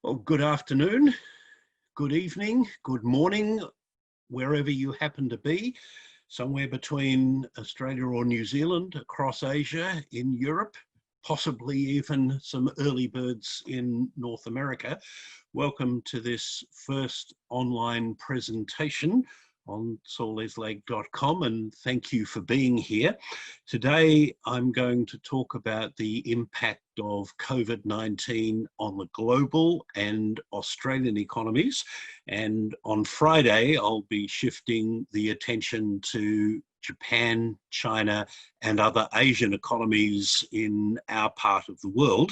Well, good afternoon, good evening, good morning, wherever you happen to be, somewhere between Australia or New Zealand, across Asia, in Europe, possibly even some early birds in North America. Welcome to this first online presentation on sauleslake.com, and thank you for being here. Today, I'm going to talk about the impact of COVID-19 on the global and Australian economies. And on Friday, I'll be shifting the attention to Japan, China, and other Asian economies in our part of the world.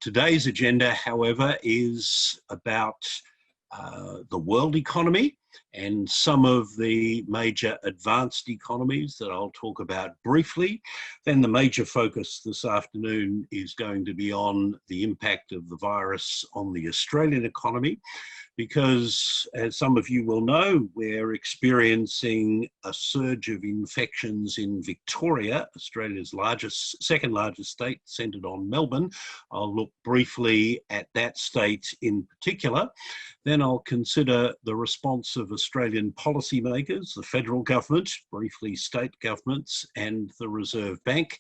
Today's agenda, however, is about the world economy and some of the major advanced economies that I'll talk about briefly. Then the major focus this afternoon is going to be on the impact of the virus on the Australian economy, because as some of you will know, we're experiencing a surge of infections in Victoria, Australia's second largest state, centred on Melbourne. I'll look briefly at that state in particular. Then I'll consider the response of Australian policymakers, the federal government, briefly state governments, and the Reserve Bank,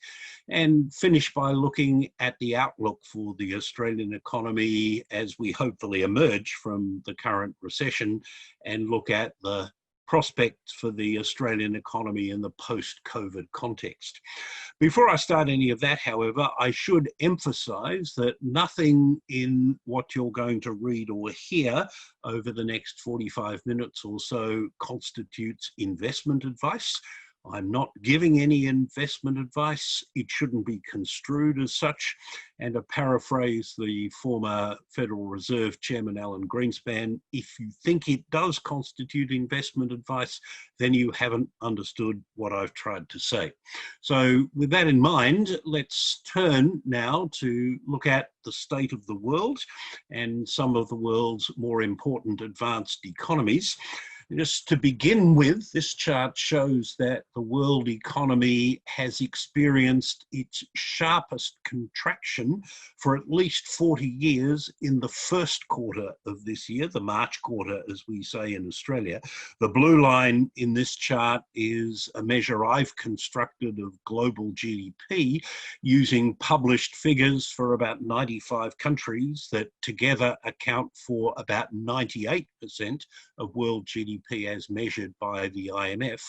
and finish by looking at the outlook for the Australian economy as we hopefully emerge from the current recession and look at the prospects for the Australian economy in the post-COVID context. Before I start any of that, however, I should emphasise that nothing in what you're going to read or hear over the next 45 minutes or so constitutes investment advice. I'm not giving any investment advice. It shouldn't be construed as such. And to paraphrase the former Federal Reserve Chairman Alan Greenspan, if you think it does constitute investment advice, then you haven't understood what I've tried to say. So with that in mind, let's turn now to look at the state of the world and some of the world's more important advanced economies. Just to begin with, this chart shows that the world economy has experienced its sharpest contraction for at least 40 years in the first quarter of this year, the March quarter, as we say in Australia. The blue line in this chart is a measure I've constructed of global GDP using published figures for about 95 countries that together account for about 98% of world GDP as measured by the IMF.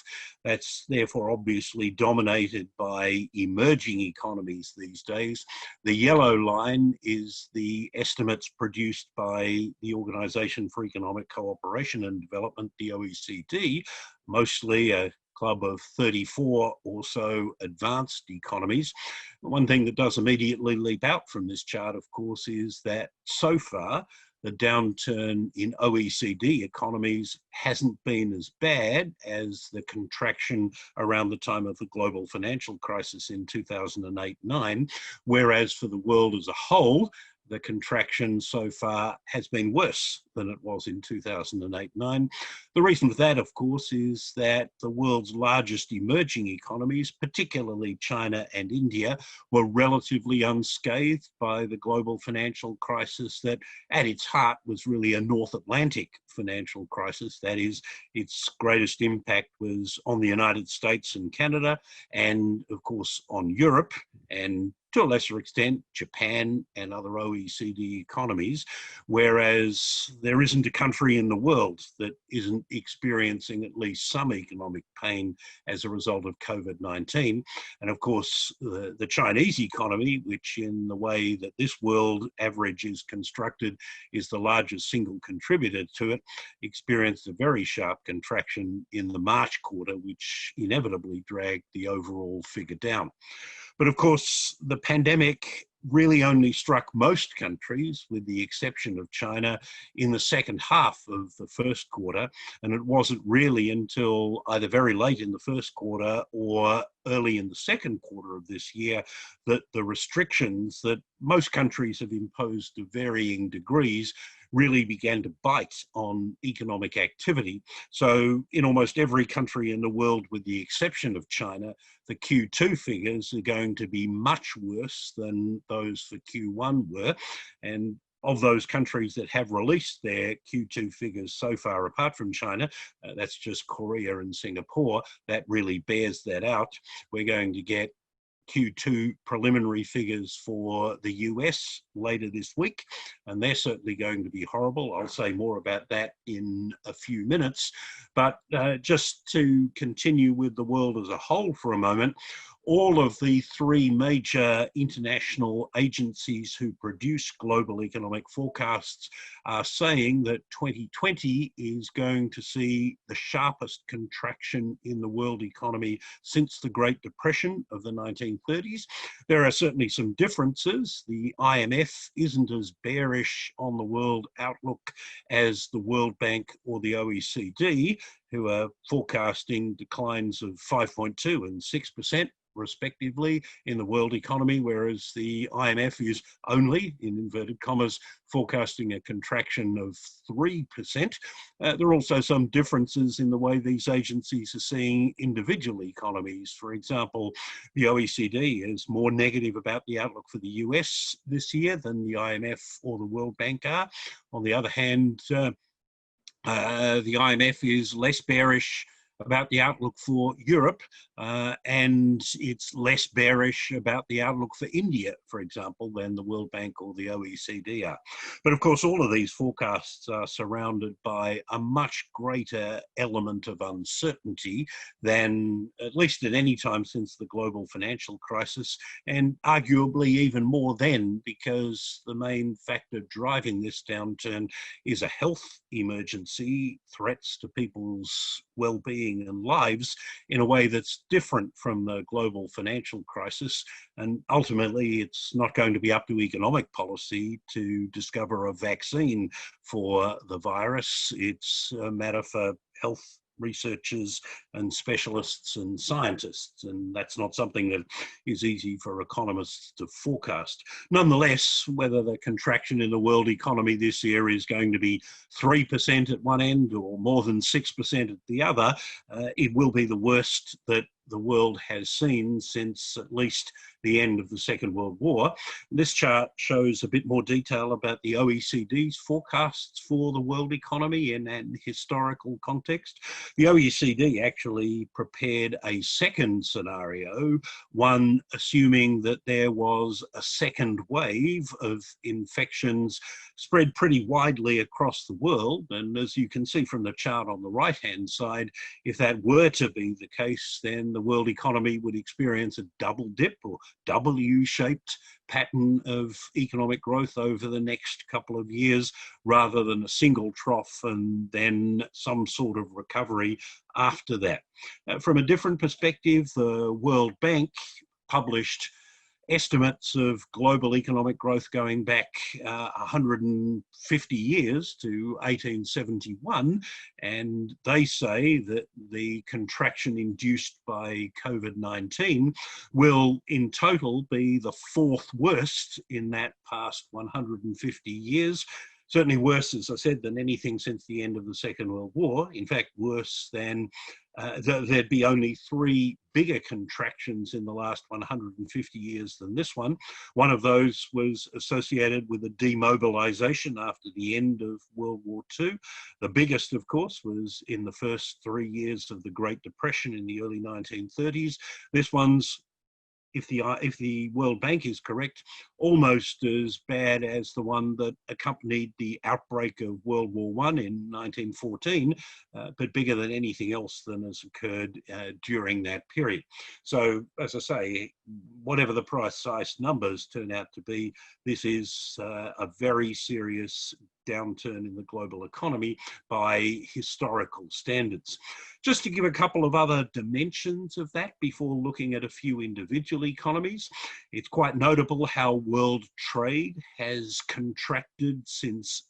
That's therefore obviously dominated by emerging economies these days. The yellow line is the estimates produced by the Organisation for Economic Cooperation and Development, the OECD, mostly a club of 34 or so advanced economies. One thing that does immediately leap out from this chart, of course, is that so far, the downturn in OECD economies hasn't been as bad as the contraction around the time of the global financial crisis in 2008-9, whereas for the world as a whole, the contraction so far has been worse than it was in 2008-9. The reason for that, of course, is that the world's largest emerging economies, particularly China and India, were relatively unscathed by the global financial crisis that at its heart was really a North Atlantic financial crisis. That is, its greatest impact was on the United States and Canada, and of course on Europe, and to a lesser extent, Japan and other OECD economies, whereas there isn't a country in the world that isn't experiencing at least some economic pain as a result of COVID-19. And of course, the Chinese economy, which in the way that this world average is constructed, is the largest single contributor to it, experienced a very sharp contraction in the March quarter, which inevitably dragged the overall figure down. But of course, the pandemic really only struck most countries, with the exception of China, in the second half of the first quarter. And it wasn't really until either very late in the first quarter or early in the second quarter of this year that the restrictions that most countries have imposed to varying degrees really began to bite on economic activity. So in almost every country in the world, with the exception of China, the Q2 figures are going to be much worse than those for Q1 were. And of those countries that have released their Q2 figures so far, apart from China, that's just Korea and Singapore, that really bears that out. We're going to get Q2 preliminary figures for the US later this week, and they're certainly going to be horrible. I'll say more about that in a few minutes. But just to continue with the world as a whole for a moment, all of the three major international agencies who produce global economic forecasts are saying that 2020 is going to see the sharpest contraction in the world economy since the Great Depression of the 1930s. There are certainly some differences. The IMF isn't as bearish on the world outlook as the World Bank or the OECD, who are forecasting declines of 5.2 and 6%. Respectively in the world economy, whereas the IMF is only, in inverted commas, forecasting a contraction of 3%. There are also some differences in the way these agencies are seeing individual economies. For example, the OECD is more negative about the outlook for the US this year than the IMF or the World Bank are. On the other hand, the IMF is less bearish about the outlook for Europe, and it's less bearish about the outlook for India, for example, than the World Bank or the OECD are. But of course, all of these forecasts are surrounded by a much greater element of uncertainty than, at least at any time since the global financial crisis, and arguably even more then, because the main factor driving this downturn is a health emergency, threats to people's well-being and lives in a way that's different from the global financial crisis. And ultimately, it's not going to be up to economic policy to discover a vaccine for the virus. It's a matter for health researchers and specialists and scientists, and that's not something that is easy for economists to forecast. Nonetheless, whether the contraction in the world economy this year is going to be 3% at one end or more than 6% at the other, it will be the worst that the world has seen since at least the end of the Second World War. This chart shows a bit more detail about the OECD's forecasts for the world economy in an historical context. The OECD actually prepared a second scenario, one assuming that there was a second wave of infections spread pretty widely across the world. And as you can see from the chart on the right-hand side, if that were to be the case, then the world economy would experience a double dip or W-shaped pattern of economic growth over the next couple of years, rather than a single trough and then some sort of recovery after that. From a different perspective, the World Bank published estimates of global economic growth going back 150 years to 1871, and they say that the contraction induced by COVID-19 will in total be the fourth worst in that past 150 years. Certainly worse, as I said, than anything since the end of the Second World War. In fact, worse than there'd be only three bigger contractions in the last 150 years than this one. One of those was associated with a demobilization after the end of World War II. The biggest, of course, was in the first 3 years of the Great Depression in the early 1930s. This one's, if the World Bank is correct, almost as bad as the one that accompanied the outbreak of World War I in 1914, but bigger than anything else that has occurred during that period. So, as I say, whatever the precise numbers turn out to be, this is a very serious downturn in the global economy by historical standards. Just to give a couple of other dimensions of that before looking at a few individual economies, it's quite notable how world trade has contracted since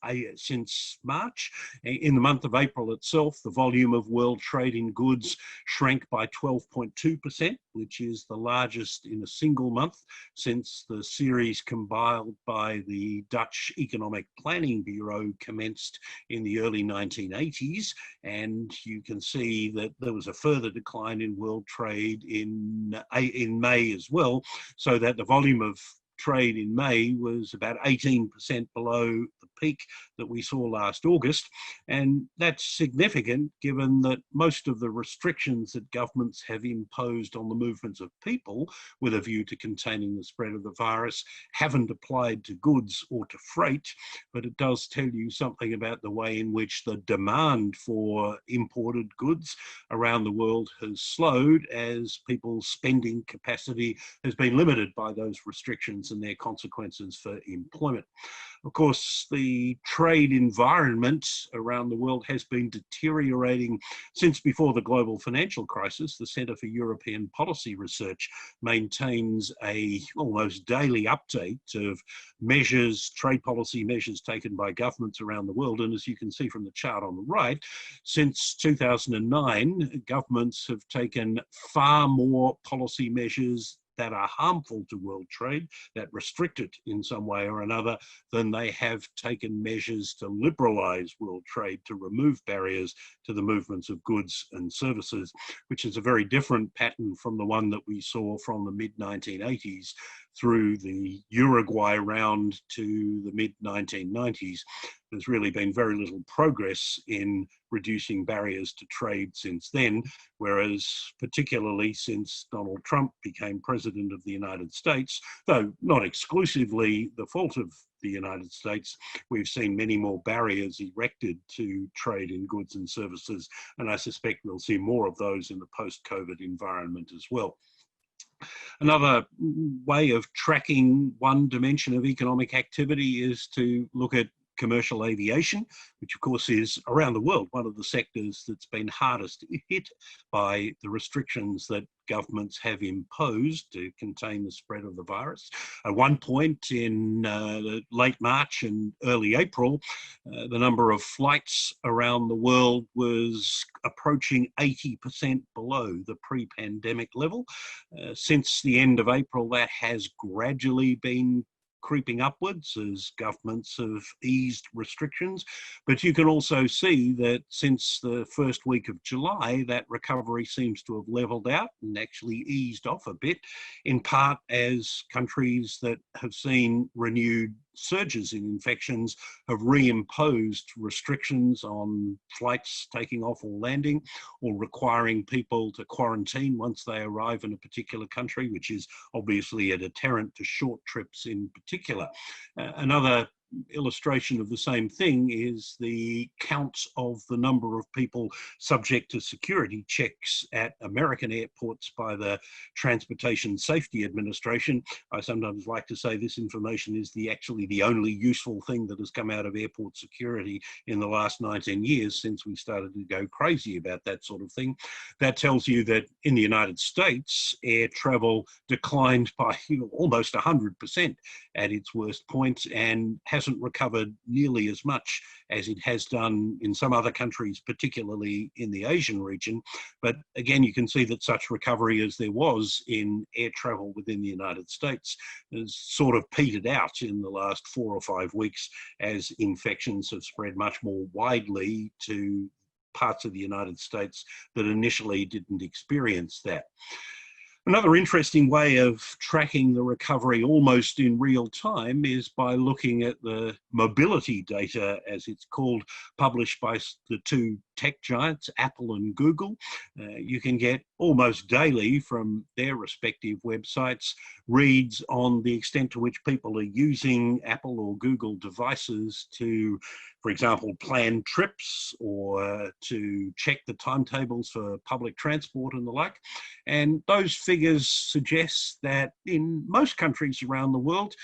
March. In the month of April itself, the volume of world trade in goods shrank by 12.2%, which is the largest in a single month since the series compiled by the Dutch Economic Planning Bureau commenced in the early 1980s. And you can see that there was a further decline in world trade in May as well, so that the volume of trade in May was about 18% below the peak that we saw last August. And that's significant given that most of the restrictions that governments have imposed on the movements of people with a view to containing the spread of the virus haven't applied to goods or to freight, but it does tell you something about the way in which the demand for imported goods around the world has slowed as people's spending capacity has been limited by those restrictions and their consequences for employment. Of course, the trade environment around the world has been deteriorating since before the global financial crisis. The Centre for European Policy Research maintains a almost daily update of measures, trade policy measures taken by governments around the world. And as you can see from the chart on the right, since 2009, governments have taken far more policy measures that are harmful to world trade, that restrict it in some way or another, than they have taken measures to liberalise world trade, to remove barriers to the movements of goods and services, which is a very different pattern from the one that we saw from the mid-1980s through the Uruguay round to the mid-1990s. There's really been very little progress in reducing barriers to trade since then, whereas particularly since Donald Trump became president of the United States, though not exclusively the fault of the United States, we've seen many more barriers erected to trade in goods and services, and I suspect we'll see more of those in the post-COVID environment as well. Another way of tracking one dimension of economic activity is to look at commercial aviation, which of course is around the world one of the sectors that's been hardest hit by the restrictions that governments have imposed to contain the spread of the virus. At one point in late March and early April, the number of flights around the world was approaching 80% below the pre-pandemic level. Since the end of April, that has gradually been creeping upwards as governments have eased restrictions. But you can also see that since the first week of July, that recovery seems to have leveled out and actually eased off a bit, in part as countries that have seen renewed surges in infections have reimposed restrictions on flights taking off or landing, or requiring people to quarantine once they arrive in a particular country, which is obviously a deterrent to short trips in particular. Another illustration of the same thing is the counts of the number of people subject to security checks at American airports by the Transportation Safety Administration. I sometimes like to say this information is actually the only useful thing that has come out of airport security in the last 19 years since we started to go crazy about that sort of thing. That tells you that in the United States, air travel declined by almost 100% at its worst point and hasn't recovered nearly as much as it has done in some other countries, particularly in the Asian region. But again, you can see that such recovery as there was in air travel within the United States has sort of petered out in the last 4 or 5 weeks as infections have spread much more widely to parts of the United States that initially didn't experience that. Another interesting way of tracking the recovery almost in real time is by looking at the mobility data, as it's called, published by the two tech giants, Apple and Google. You can get almost daily from their respective websites reads on the extent to which people are using Apple or Google devices to, for example, plan trips or to check the timetables for public transport and the like. And those figures suggest that in most countries around the world,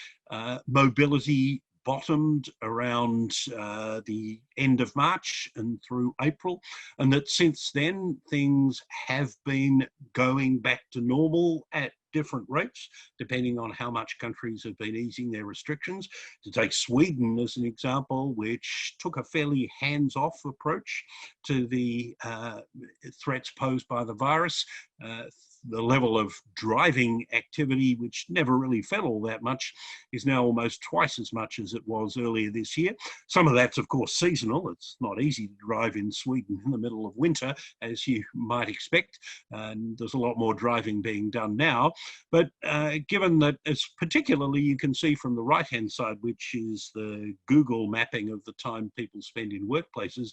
mobility bottomed around the end of March and through April, and that since then things have been going back to normal at different rates, depending on how much countries have been easing their restrictions. To take Sweden as an example, which took a fairly hands-off approach to the threats posed by the virus, the level of driving activity, which never really fell all that much, is now almost twice as much as it was earlier this year. Some of that's, of course, seasonal. It's not easy to drive in Sweden in the middle of winter, as you might expect. And there's a lot more driving being done now. But given that, it's particularly, you can see from the right-hand side, which is the Google mapping of the time people spend in workplaces,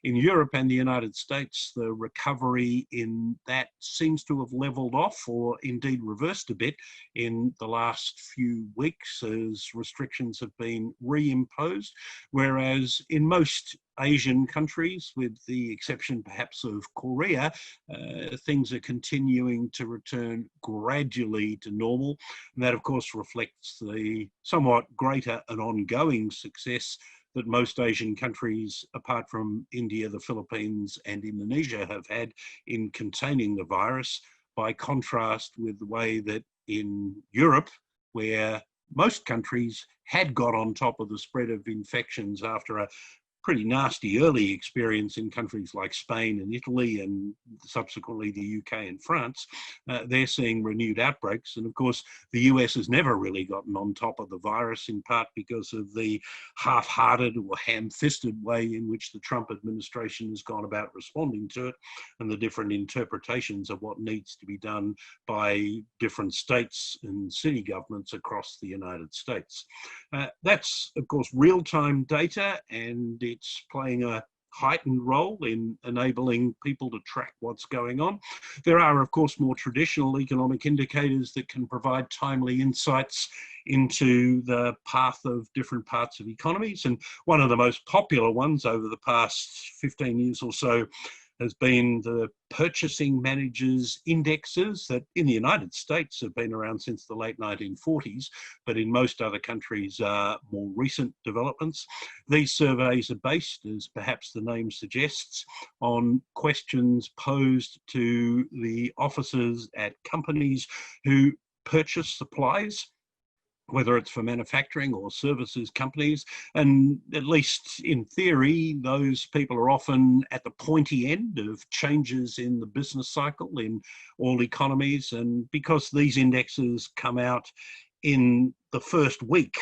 in Europe and the United States, the recovery in that seems to have leveled off, or indeed reversed a bit in the last few weeks as restrictions have been reimposed, whereas in most Asian countries, with the exception perhaps of Korea, things are continuing to return gradually to normal. And that, of course, reflects the somewhat greater and ongoing success that most Asian countries, apart from India, the Philippines, and Indonesia, have had in containing the virus, by contrast with the way that in Europe, where most countries had got on top of the spread of infections after a pretty nasty early experience in countries like Spain and Italy, and subsequently the UK and France, they're seeing renewed outbreaks. And of course, the US has never really gotten on top of the virus, in part because of the half-hearted or ham-fisted way in which the Trump administration has gone about responding to it, and the different interpretations of what needs to be done by different states and city governments across the United States. That's, of course, real-time data, and it's playing a heightened role in enabling people to track what's going on. There are, of course, more traditional economic indicators that can provide timely insights into the path of different parts of economies. And one of the most popular ones over the past 15 years or so has been the purchasing managers indexes that in the United States have been around since the late 1940s, but in most other countries are more recent developments. These surveys are based, as perhaps the name suggests, on questions posed to the officers at companies who purchase supplies, whether it's for manufacturing or services companies. And at least in theory, those people are often at the pointy end of changes in the business cycle in all economies. And because these indexes come out in the first week,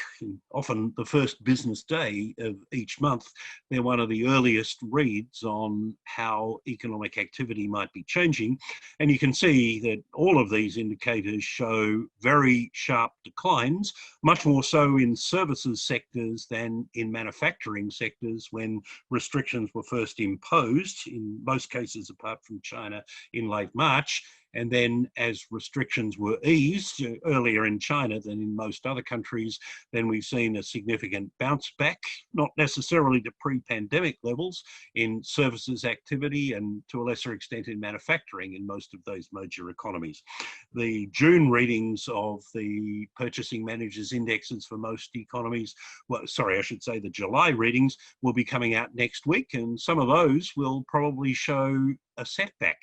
often the first business day of each month, they're one of the earliest reads on how economic activity might be changing. And you can see that all of these indicators show very sharp declines, much more so in services sectors than in manufacturing sectors when restrictions were first imposed, in most cases apart from China, in late March. And then as restrictions were eased earlier in China than in most other countries, then we've seen a significant bounce back, not necessarily to pre-pandemic levels in services activity, and to a lesser extent in manufacturing in most of those major economies. The June readings of the purchasing managers indexes for most economies, well, sorry, I should say the July readings will be coming out next week, and some of those will probably show a setback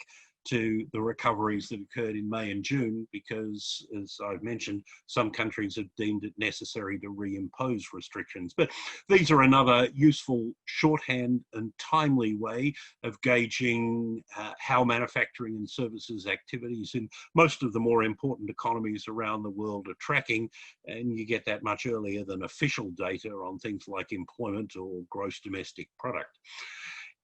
to the recoveries that occurred in May and June, because, as I've mentioned, some countries have deemed it necessary to reimpose restrictions. But these are another useful shorthand and timely way of gauging how manufacturing and services activities in most of the more important economies around the world are tracking, and you get that much earlier than official data on things like employment or gross domestic product.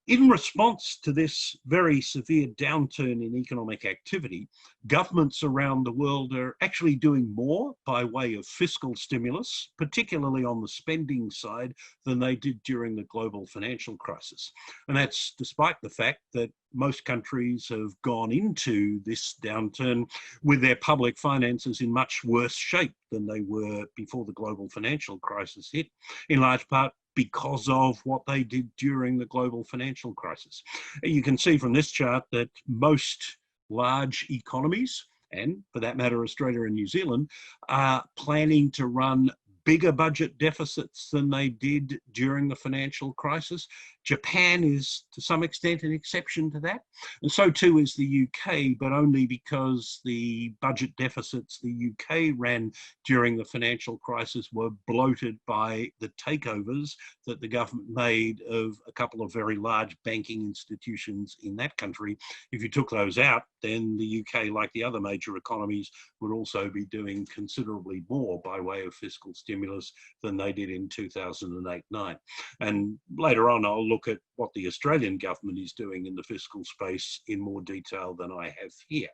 In response to this very severe downturn in economic activity, governments around the world are actually doing more by way of fiscal stimulus, particularly on the spending side, than they did during the global financial crisis. And that's despite the fact that most countries have gone into this downturn with their public finances in much worse shape than they were before the global financial crisis hit, in large part because of what they did during the global financial crisis. You can see from this chart that most large economies, and for that matter, Australia and New Zealand, are planning to run bigger budget deficits than they did during the financial crisis. Japan is to some extent an exception to that, and so too is the UK, but only because the budget deficits the UK ran during the financial crisis were bloated by the takeovers that the government made of a couple of very large banking institutions in that country. If you took those out, then the UK, like the other major economies, would also be doing considerably more by way of fiscal stimulus than they did in 2008-9. And later on, I'll look at what the Australian government is doing in the fiscal space in more detail than I have here.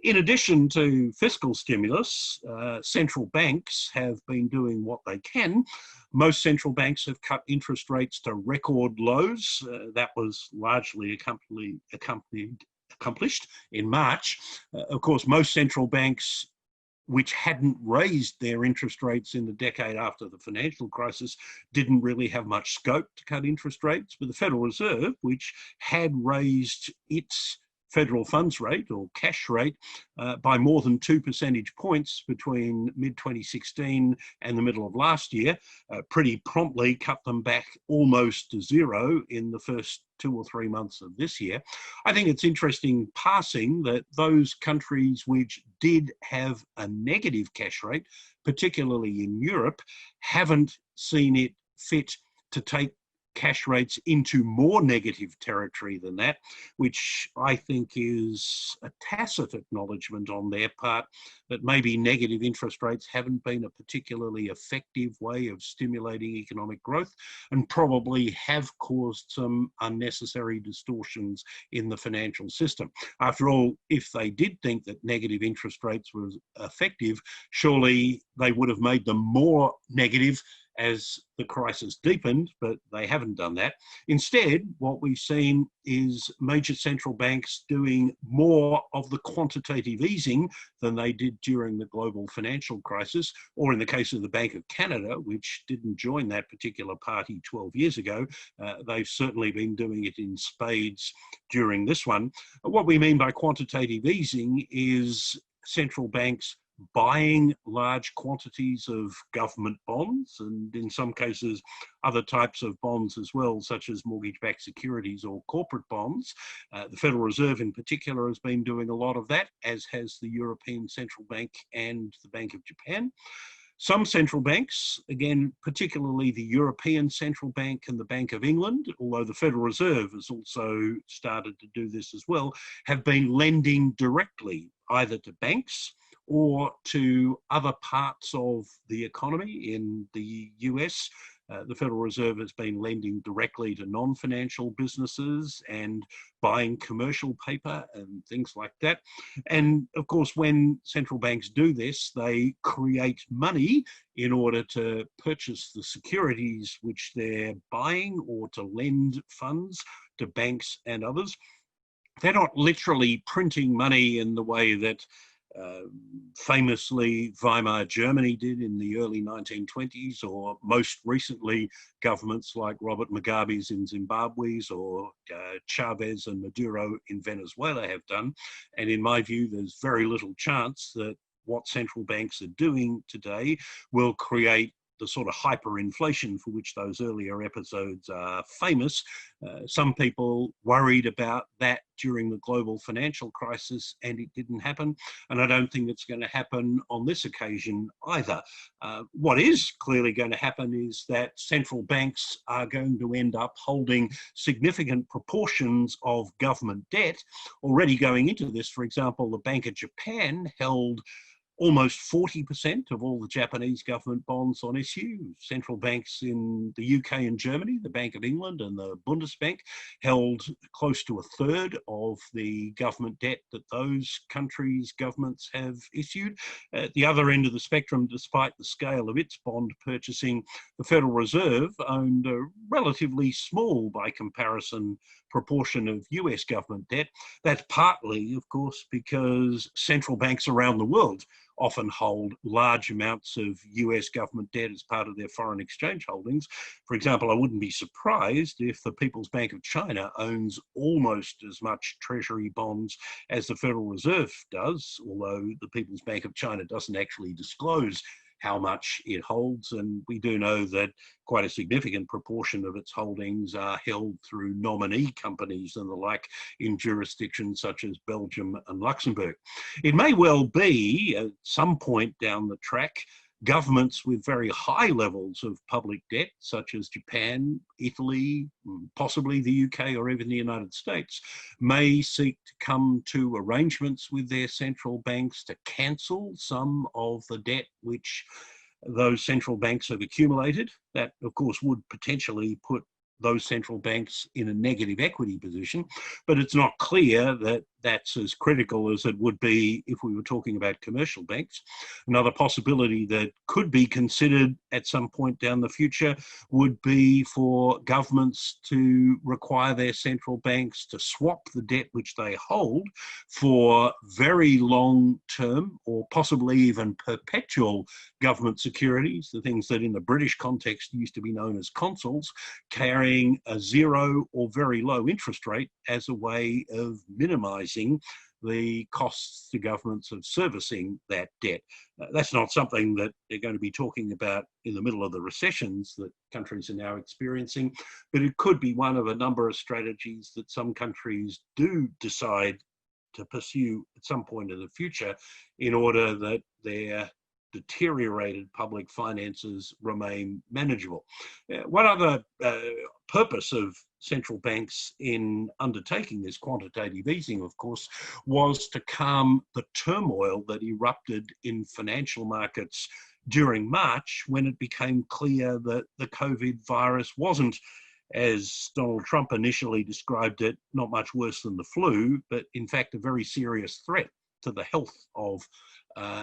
In addition to fiscal stimulus, central banks have been doing what they can. Most central banks have cut interest rates to record lows. That was largely accomplished in March. Of course, most central banks which hadn't raised their interest rates in the decade after the financial crisis didn't really have much scope to cut interest rates. But the Federal Reserve, which had raised its federal funds rate or cash rate by more than 2 percentage points between mid-2016 and the middle of last year, pretty promptly cut them back almost to zero in the first 2 or 3 months of this year. I think it's interesting passing that those countries which did have a negative cash rate, particularly in Europe, haven't seen it fit to take cash rates into more negative territory than that, which I think is a tacit acknowledgement on their part that maybe negative interest rates haven't been a particularly effective way of stimulating economic growth and probably have caused some unnecessary distortions in the financial system. After all, if they did think that negative interest rates were effective, surely they would have made them more negative as the crisis deepened, but they haven't done that. Instead, what we've seen is major central banks doing more of the quantitative easing than they did during the global financial crisis, or in the case of the Bank of Canada, which didn't join that particular party 12 years ago, they've certainly been doing it in spades during this one. What we mean by quantitative easing is central banks buying large quantities of government bonds and in some cases other types of bonds as well, such as mortgage-backed securities or corporate bonds. The Federal Reserve in particular has been doing a lot of that, as has the European Central Bank and the Bank of Japan. Some central banks, again, particularly the European Central Bank and the Bank of England, although the Federal Reserve has also started to do this as well, have been lending directly either to banks or to other parts of the economy. In the US, the Federal Reserve has been lending directly to non-financial businesses and buying commercial paper and things like that. And of course, when central banks do this, they create money in order to purchase the securities which they're buying or to lend funds to banks and others. They're not literally printing money in the way that famously Weimar Germany did in the early 1920s, or most recently governments like Robert Mugabe's in Zimbabwe's or Chavez and Maduro in Venezuela have done. And in my view, there's very little chance that what central banks are doing today will create the sort of hyperinflation for which those earlier episodes are famous. Some people worried about that during the global financial crisis, and it didn't happen. And I don't think it's going to happen on this occasion either. What is clearly going to happen is that central banks are going to end up holding significant proportions of government debt. Already going into this, for example, the Bank of Japan held almost 40% of all the Japanese government bonds on issue. Central banks in the UK and Germany, the Bank of England and the Bundesbank, held close to a third of the government debt that those countries' governments have issued. At the other end of the spectrum, despite the scale of its bond purchasing, the Federal Reserve owned a relatively small, by comparison, proportion of US government debt. That's partly, of course, because central banks around the world often hold large amounts of US government debt as part of their foreign exchange holdings. For example, I wouldn't be surprised if the People's Bank of China owns almost as much treasury bonds as the Federal Reserve does, although the People's Bank of China doesn't actually disclose how much it holds. And we do know that quite a significant proportion of its holdings are held through nominee companies and the like in jurisdictions such as Belgium and Luxembourg. It may well be at some point down the track, governments with very high levels of public debt, such as Japan, Italy, possibly the UK or even the United States, may seek to come to arrangements with their central banks to cancel some of the debt which those central banks have accumulated. That, of course, would potentially put those central banks in a negative equity position, but it's not clear that that's as critical as it would be if we were talking about commercial banks. Another possibility that could be considered at some point down the future would be for governments to require their central banks to swap the debt which they hold for very long-term or possibly even perpetual government securities, the things that in the British context used to be known as consols, carrying a zero or very low interest rate as a way of minimising the costs to governments of servicing that debt. That's not something that they're going to be talking about in the middle of the recessions that countries are now experiencing, but it could be one of a number of strategies that some countries do decide to pursue at some point in the future in order that their deteriorated public finances remain manageable. One other purpose of central banks in undertaking this quantitative easing, of course, was to calm the turmoil that erupted in financial markets during March when it became clear that the COVID virus wasn't, as Donald Trump initially described it, not much worse than the flu, but in fact a very serious threat to the health of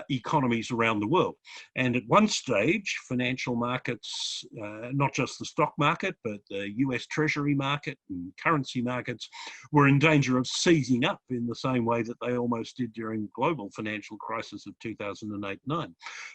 economies around the world. And at one stage, financial markets, not just the stock market, but the US Treasury market and currency markets were in danger of seizing up in the same way that they almost did during the global financial crisis of 2008-9.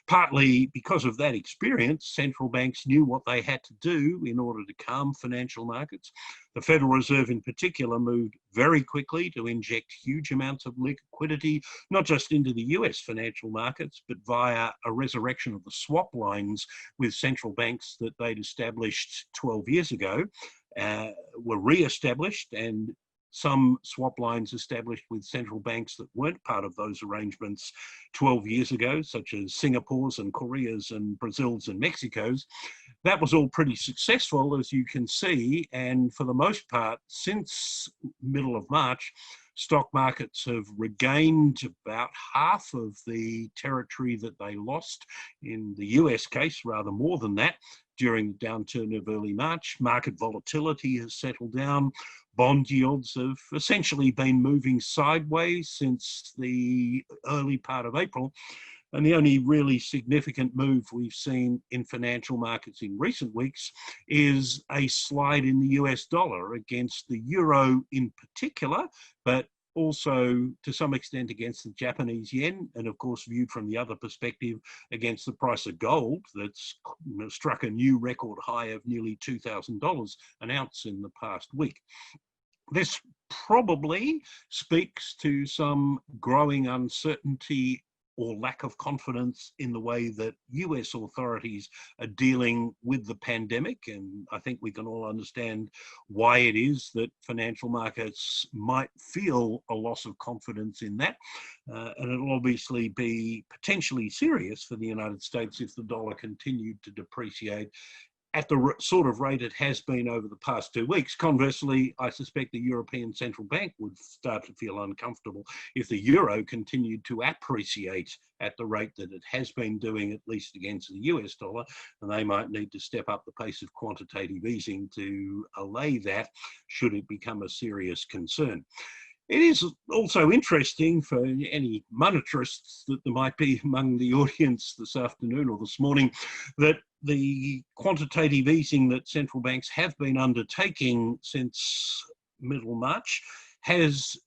Partly because of that experience, central banks knew what they had to do in order to calm financial markets. The Federal Reserve in particular moved very quickly to inject huge amounts of liquidity, not just into the US financial markets, but via a resurrection of the swap lines with central banks that they'd established 12 years ago, were re-established, and some swap lines established with central banks that weren't part of those arrangements 12 years ago, such as Singapore's and Korea's and Brazil's and Mexico's. That was all pretty successful, as you can see, and for the most part, since middle of March, stock markets have regained about half of the territory that they lost in the US case, rather more than that, during the downturn of early March. Market volatility has settled down. Bond yields have essentially been moving sideways since the early part of April. And the only really significant move we've seen in financial markets in recent weeks is a slide in the US dollar against the euro in particular, but also to some extent against the Japanese yen, and of course viewed from the other perspective against the price of gold that's struck a new record high of nearly $2,000 an ounce in the past week. This probably speaks to some growing uncertainty or lack of confidence in the way that US authorities are dealing with the pandemic. And I think we can all understand why it is that financial markets might feel a loss of confidence in that. And it'll obviously be potentially serious for the United States if the dollar continued to depreciate at the sort of rate it has been over the past 2 weeks. Conversely, I suspect the European Central Bank would start to feel uncomfortable if the euro continued to appreciate at the rate that it has been doing, at least against the US dollar, and they might need to step up the pace of quantitative easing to allay that, should it become a serious concern. It is also interesting for any monetarists that there might be among the audience this afternoon or this morning that the quantitative easing that central banks have been undertaking since middle March has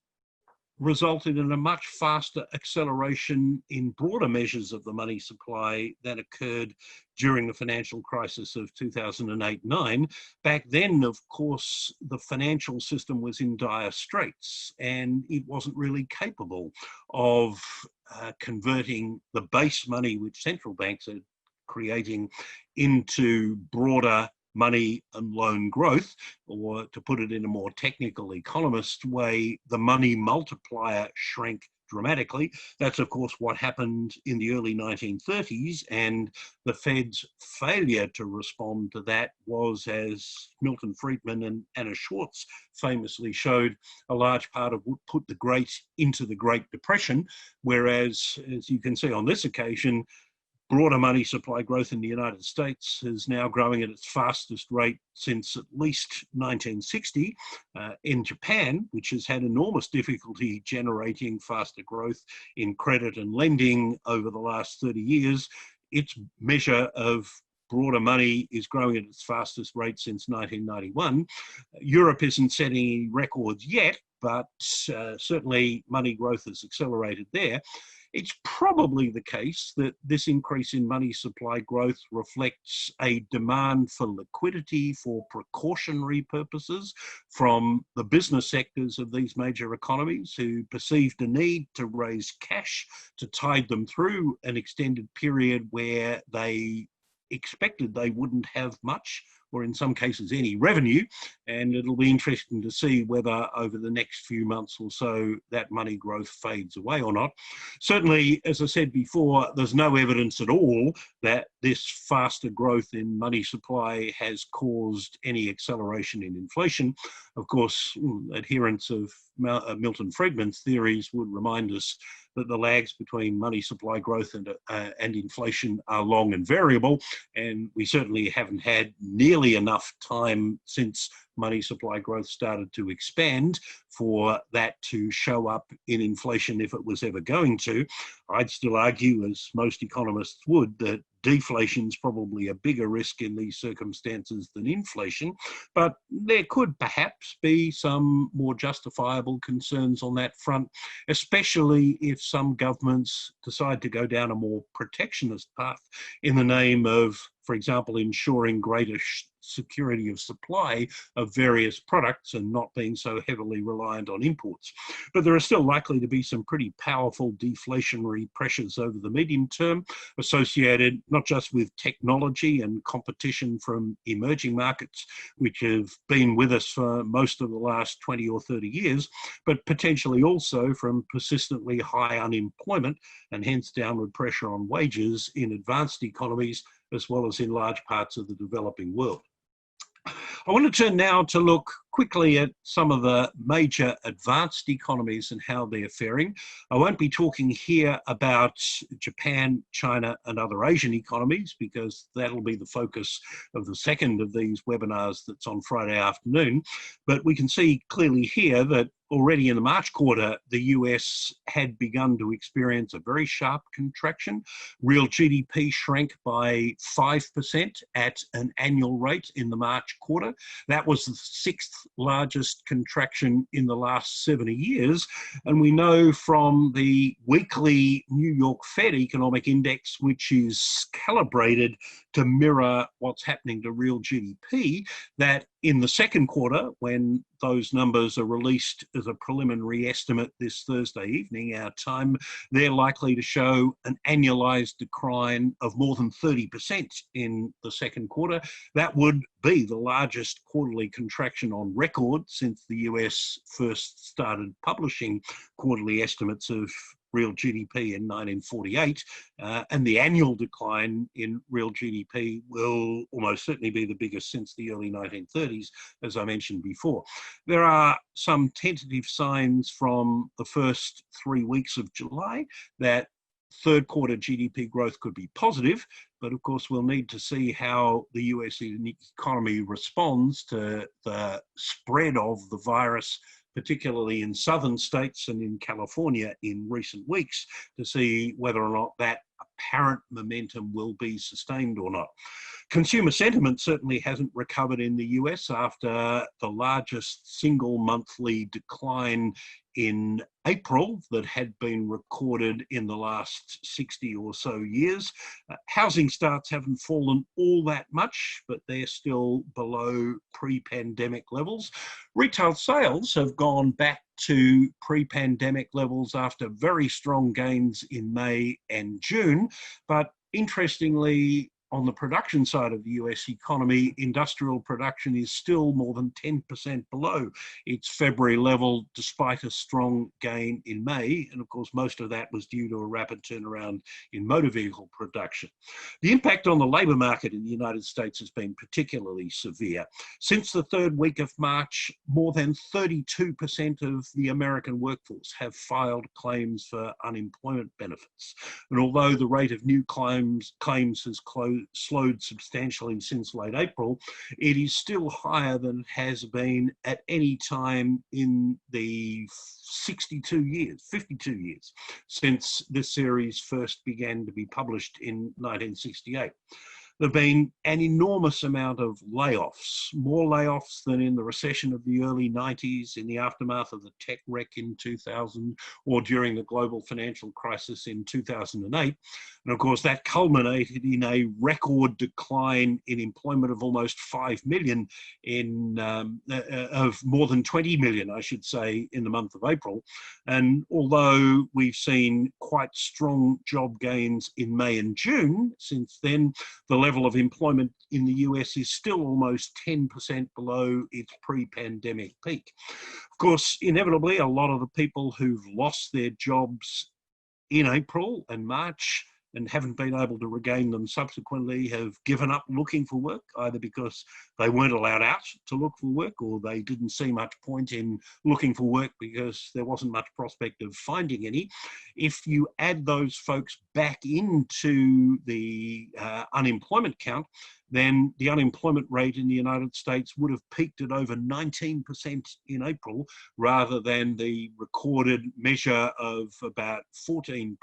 resulted in a much faster acceleration in broader measures of the money supply than occurred during the financial crisis of 2008-9. Back then, of course, the financial system was in dire straits and it wasn't really capable of converting the base money which central banks had creating into broader money and loan growth, or to put it in a more technical economist way, the money multiplier shrank dramatically. That's, of course, what happened in the early 1930s, and the Fed's failure to respond to that was, as Milton Friedman and Anna Schwartz famously showed, a large part of what put the Great into the Great Depression, whereas, as you can see on this occasion, broader money supply growth in the United States is now growing at its fastest rate since at least 1960. In Japan, which has had enormous difficulty generating faster growth in credit and lending over the last 30 years, its measure of broader money is growing at its fastest rate since 1991. Europe isn't setting any records yet, but certainly money growth has accelerated there. It's probably the case that this increase in money supply growth reflects a demand for liquidity for precautionary purposes from the business sectors of these major economies, who perceived a need to raise cash to tide them through an extended period where they expected they wouldn't have much, or in some cases any revenue. And it'll be interesting to see whether over the next few months or so that money growth fades away or not. Certainly, as I said before, there's no evidence at all that this faster growth in money supply has caused any acceleration in inflation. Of course, adherents of Milton Friedman's theories would remind us that the lags between money supply growth and inflation are long and variable, and we certainly haven't had nearly enough time since money supply growth started to expand for that to show up in inflation if it was ever going to. I'd still argue, as most economists would, that deflation is probably a bigger risk in these circumstances than inflation, but there could perhaps be some more justifiable concerns on that front, especially if some governments decide to go down a more protectionist path in the name of, for example, ensuring greater security of supply of various products and not being so heavily reliant on imports. But there are still likely to be some pretty powerful deflationary pressures over the medium term, associated not just with technology and competition from emerging markets, which have been with us for most of the last 20 or 30 years, but potentially also from persistently high unemployment and hence downward pressure on wages in advanced economies as well as in large parts of the developing world. I want to turn now to look quickly at some of the major advanced economies and how they're faring. I won't be talking here about Japan, China, and other Asian economies, because that'll be the focus of the second of these webinars that's on Friday afternoon. But we can see clearly here that already in the March quarter, the US had begun to experience a very sharp contraction. Real GDP shrank by 5% at an annual rate in the March quarter. That was the sixth largest contraction in the last 70 years. And we know from the weekly New York Fed Economic Index, which is calibrated to mirror what's happening to real GDP, that in the second quarter, when those numbers are released as a preliminary estimate this Thursday evening, our time, they're likely to show an annualized decline of more than 30% in the second quarter. That would be the largest quarterly contraction on record since the US first started publishing quarterly estimates of real GDP in 1948, and the annual decline in real GDP will almost certainly be the biggest since the early 1930s, as I mentioned before. There are some tentative signs from the first 3 weeks of July that third quarter GDP growth could be positive, but of course we'll need to see how the US economy responds to the spread of the virus, particularly in southern states and in California in recent weeks, to see whether or not that apparent momentum will be sustained or not. Consumer sentiment certainly hasn't recovered in the US after the largest single monthly decline in April that had been recorded in the last 60 or so years. Housing starts haven't fallen all that much, but they're still below pre-pandemic levels. Retail sales have gone back to pre-pandemic levels after very strong gains in May and June, but interestingly, on the production side of the US economy, industrial production is still more than 10% below its February level, despite a strong gain in May. And of course, most of that was due to a rapid turnaround in motor vehicle production. The impact on the labour market in the United States has been particularly severe. Since the third week of March, more than 32% of the American workforce have filed claims for unemployment benefits. And although the rate of new claims has slowed substantially since late April, it is still higher than it has been at any time in the 52 years since this series first began to be published in 1968. There have been an enormous amount of layoffs, more layoffs than in the recession of the early 90s, in the aftermath of the tech wreck in 2000, or during the global financial crisis in 2008. And of course, that culminated in a record decline in employment of almost 5 million, of more than 20 million, I should say, in the month of April. And although we've seen quite strong job gains in May and June since then, the level of employment in the US is still almost 10% below its pre-pandemic peak. Of course, inevitably, a lot of the people who've lost their jobs in April and March and haven't been able to regain them subsequently have given up looking for work, either because they weren't allowed out to look for work, or they didn't see much point in looking for work because there wasn't much prospect of finding any. If you add those folks back into the unemployment count, then the unemployment rate in the United States would have peaked at over 19% in April, rather than the recorded measure of about 14%.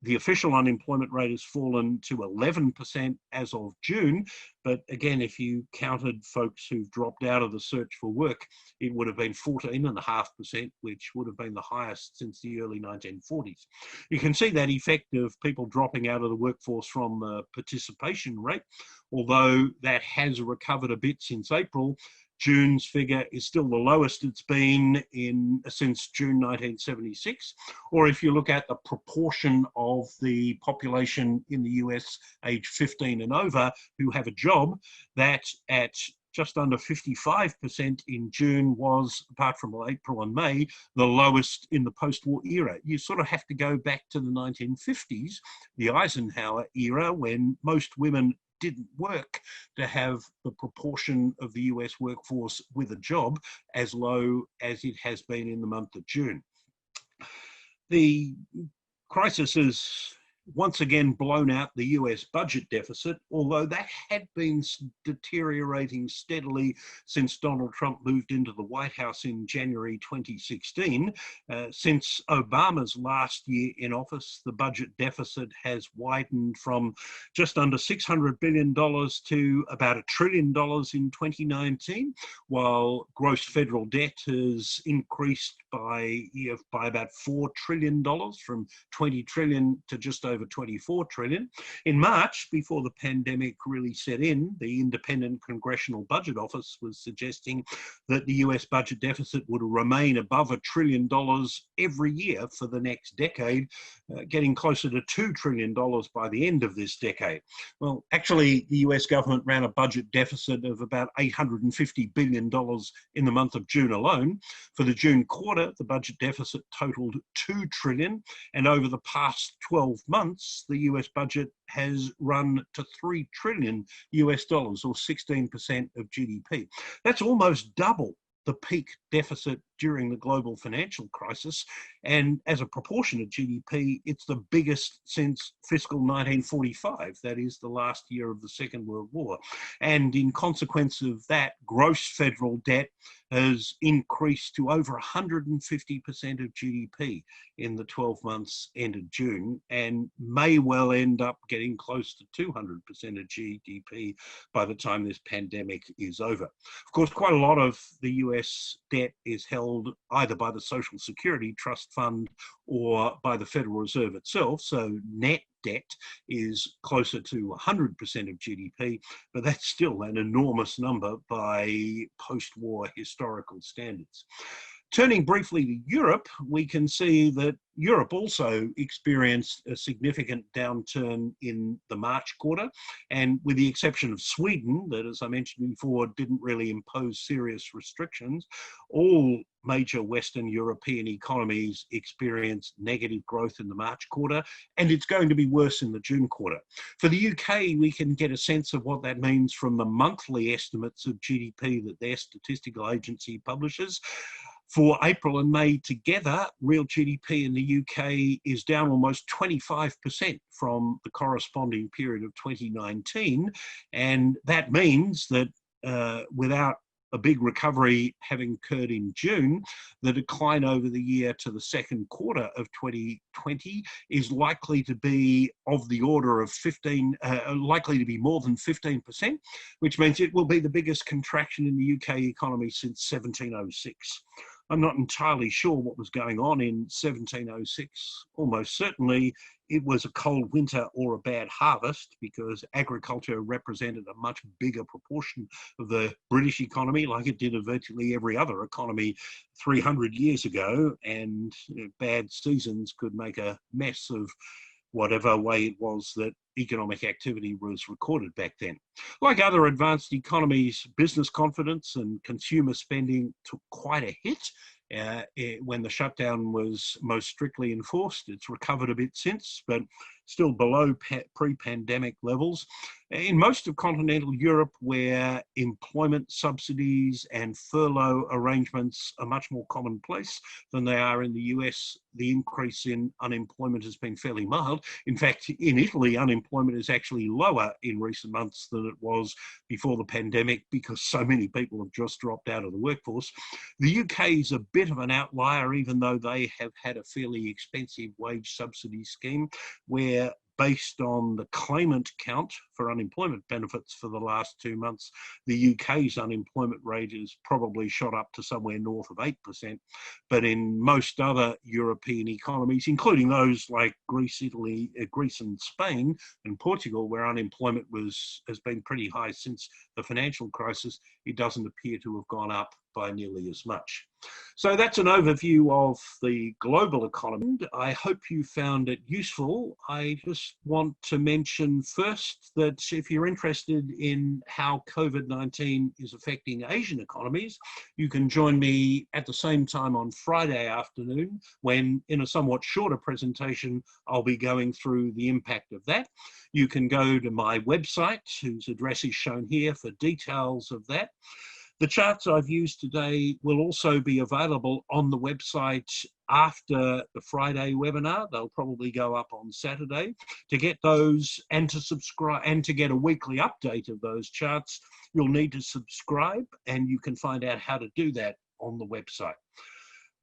The official unemployment rate has fallen to 11% as of June. But again, if you counted folks who've dropped out of the search for work, it would have been 14.5%, which would have been the highest since the early 1940s. You can see that effect of people dropping out of the workforce from the participation rate. Although that has recovered a bit since April, June's figure is still the lowest it's been since June 1976. Or if you look at the proportion of the population in the US aged 15 and over who have a job, that at just under 55% in June was, apart from April and May, the lowest in the post-war era. You sort of have to go back to the 1950s, the Eisenhower era, when most women didn't work, to have the proportion of the US workforce with a job as low as it has been in the month of June. The crisis has once again blown out the US budget deficit, although that had been deteriorating steadily since Donald Trump moved into the White House in January 2016. Since Obama's last year in office, the budget deficit has widened from just under $600 billion to about $1 trillion in 2019, while gross federal debt has increased by about $4 trillion, from 20 trillion to just over 24 trillion. In March, before the pandemic really set in, the Independent Congressional Budget Office was suggesting that the US budget deficit would remain above $1 trillion every year for the next decade, getting closer to $2 trillion by the end of this decade. Well, actually, the US government ran a budget deficit of about $850 billion in the month of June alone. For the June quarter, the budget deficit totaled $2 trillion, and over the past 12 months, the US budget has run to $3 trillion US dollars, or 16% of GDP. That's almost double the peak deficit during the global financial crisis, and as a proportion of GDP, it's the biggest since fiscal 1945, that is the last year of the Second World War. And in consequence of that, gross federal debt has increased to over 150% of GDP in the 12 months ended June, and may well end up getting close to 200% of GDP by the time this pandemic is over. Of course, quite a lot of the US debt is held either by the Social Security Trust Fund or by the Federal Reserve itself, so net debt is closer to 100% of GDP, but that's still an enormous number by post-war historical standards. Turning briefly to Europe, we can see that Europe also experienced a significant downturn in the March quarter, and with the exception of Sweden, that, as I mentioned before, didn't really impose serious restrictions, all major Western European economies experienced negative growth in the March quarter, and it's going to be worse in the June quarter. For the UK, we can get a sense of what that means from the monthly estimates of GDP that their statistical agency publishes. For April and May together, real GDP in the UK is down almost 25% from the corresponding period of 2019. And that means that without a big recovery having occurred in June, the decline over the year to the second quarter of 2020 is likely to be of the order of likely to be more than 15%, which means it will be the biggest contraction in the UK economy since 1706. I'm not entirely sure what was going on in 1706. Almost certainly it was a cold winter or a bad harvest, because agriculture represented a much bigger proportion of the British economy, like it did of virtually every other economy 300 years ago, and bad seasons could make a mess of whatever way it was that economic activity was recorded back then. Like other advanced economies, business confidence and consumer spending took quite a hit when the shutdown was most strictly enforced. It's recovered a bit since, but still below pre-pandemic levels. In most of continental Europe, where employment subsidies and furlough arrangements are much more commonplace than they are in the US, the increase in unemployment has been fairly mild. In fact, in Italy, unemployment is actually lower in recent months than it was before the pandemic, because so many people have just dropped out of the workforce. The UK is a bit of an outlier, even though they have had a fairly expensive wage subsidy scheme, where based on the claimant count for unemployment benefits for the last 2 months, the UK's unemployment rate has probably shot up to somewhere north of 8%. But in most other European economies, including those like Greece, Italy, Greece and Spain and Portugal, where unemployment has been pretty high since the financial crisis, it doesn't appear to have gone up by nearly as much. So that's an overview of the global economy. I hope you found it useful. I just want to mention first that if you're interested in how COVID-19 is affecting Asian economies, you can join me at the same time on Friday afternoon, when in a somewhat shorter presentation, I'll be going through the impact of that. You can go to my website, whose address is shown here, for details of that. The charts I've used today will also be available on the website after the Friday webinar. They'll probably go up on Saturday. To get those and to subscribe and to get a weekly update of those charts, you'll need to subscribe, and you can find out how to do that on the website.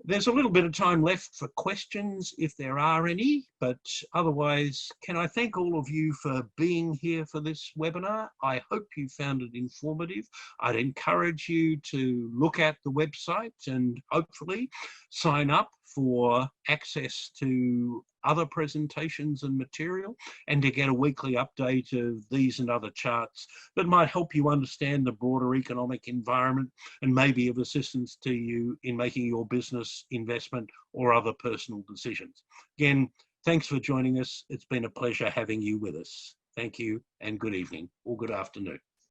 There's a little bit of time left for questions if there are any, but otherwise, can I thank all of you for being here for this webinar? I hope you found it informative. I'd encourage you to look at the website and hopefully sign up for access to other presentations and material, and to get a weekly update of these and other charts that might help you understand the broader economic environment and maybe of assistance to you in making your business, investment, or other personal decisions. Again, thanks for joining us. It's been a pleasure having you with us. Thank you, and good evening or good afternoon.